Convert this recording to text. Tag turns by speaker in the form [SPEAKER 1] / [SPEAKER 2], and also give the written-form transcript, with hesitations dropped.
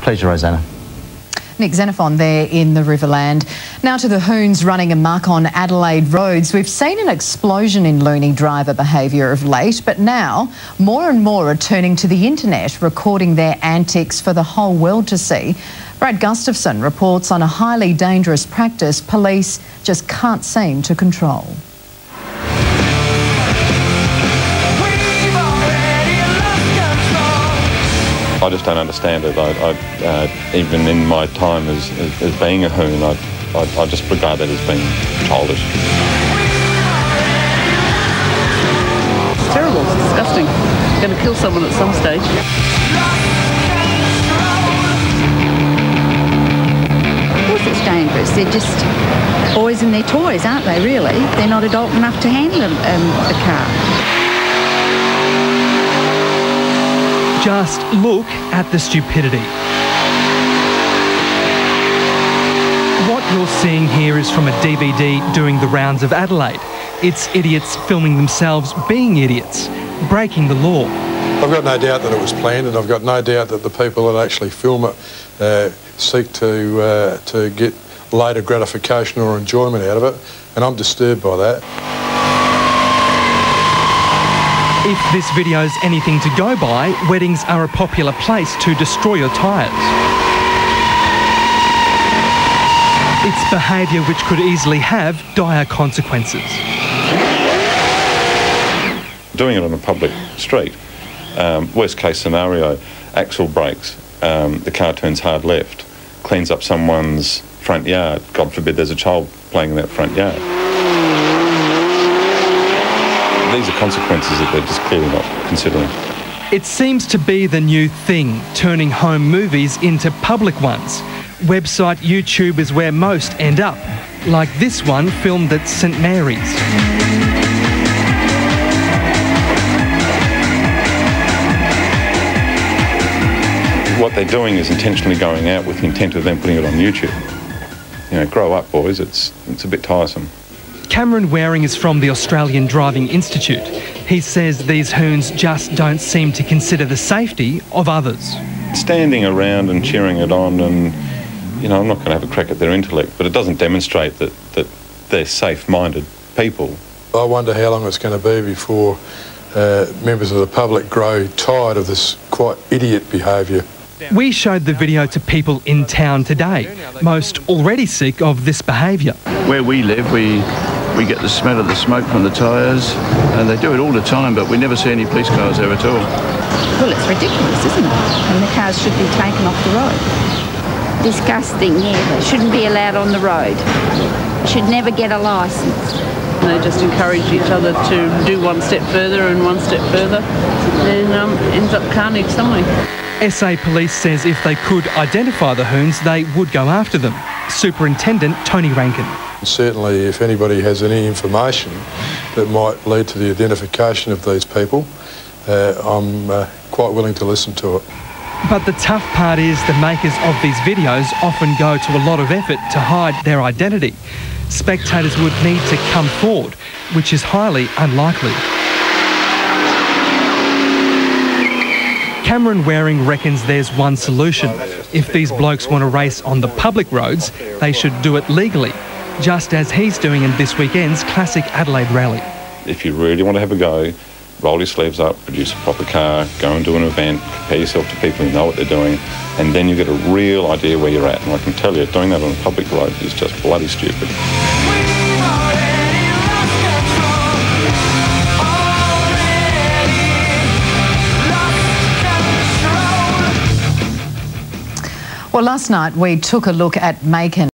[SPEAKER 1] Pleasure, Rosanna.
[SPEAKER 2] Nick Xenophon there in the Riverland. Now to the hoons running amok on Adelaide roads. We've seen an explosion in loony driver behaviour of late, but now more and more are turning to the internet, recording their antics for the whole world to see. Brad Gustafson reports on a highly dangerous practice police just can't seem to control.
[SPEAKER 3] I just don't understand it. Even in my time as being a hoon, I just regard that as being childish.
[SPEAKER 4] It's terrible, it's disgusting. It's going to kill someone at some stage.
[SPEAKER 5] Of course it's dangerous. They're just boys and their toys, aren't they, really? They're not adult enough to handle a car.
[SPEAKER 6] Just look at the stupidity. What you're seeing here is from a DVD doing the rounds of Adelaide. It's idiots filming themselves being idiots, breaking the law.
[SPEAKER 7] I've got no doubt that it was planned, and I've got no doubt that the people that actually film it seek to get later gratification or enjoyment out of it, and I'm disturbed by that.
[SPEAKER 6] If this video's anything to go by, weddings are a popular place to destroy your tyres. It's behaviour which could easily have dire consequences.
[SPEAKER 3] Doing it on a public street, worst case scenario, axle breaks, the car turns hard left, cleans up someone's front yard. God forbid there's a child playing in that front yard. These are consequences that they're just clearly not considering.
[SPEAKER 6] It seems to be the new thing, turning home movies into public ones. Website YouTube is where most end up, like this one filmed at St Mary's.
[SPEAKER 3] What they're doing is intentionally going out with the intent of then putting it on YouTube. You know, grow up, boys. It's a bit tiresome.
[SPEAKER 6] Cameron Waring is from the Australian Driving Institute. He says these hoons just don't seem to consider the safety of others.
[SPEAKER 3] Standing around and cheering it on, and, you know, I'm not going to have a crack at their intellect, but it doesn't demonstrate that they're safe-minded people.
[SPEAKER 7] I wonder how long it's going to be before members of the public grow tired of this quite idiot behaviour.
[SPEAKER 6] We showed the video to people in town today, most already sick of this behaviour.
[SPEAKER 8] Where we live, we get the smell of the smoke from the tyres, and they do it all the time, but we never see any police cars there at all.
[SPEAKER 5] Well, it's ridiculous, isn't it? And the cars should be taken off the road. Disgusting, yeah. They shouldn't be allowed on the road. Should never get a licence.
[SPEAKER 4] They just encourage each other to do one step further and one step further, and ends up carnage somewhere.
[SPEAKER 6] SA Police says if they could identify the hoons, they would go after them. Superintendent Tony Rankin.
[SPEAKER 7] Certainly, if anybody has any information that might lead to the identification of these people, I'm quite willing to listen to it.
[SPEAKER 6] But the tough part is the makers of these videos often go to a lot of effort to hide their identity. Spectators would need to come forward, which is highly unlikely. Cameron Waring reckons there's one solution. If these blokes want to race on the public roads, they should do it legally, just as he's doing in this weekend's classic Adelaide rally.
[SPEAKER 3] If you really want to have a go, roll your sleeves up, produce a proper car, go and do an event, compare yourself to people who know what they're doing, and then you get a real idea where you're at. And I can tell you, doing that on a public road is just bloody stupid.
[SPEAKER 2] Well, last night we took a look at Macon.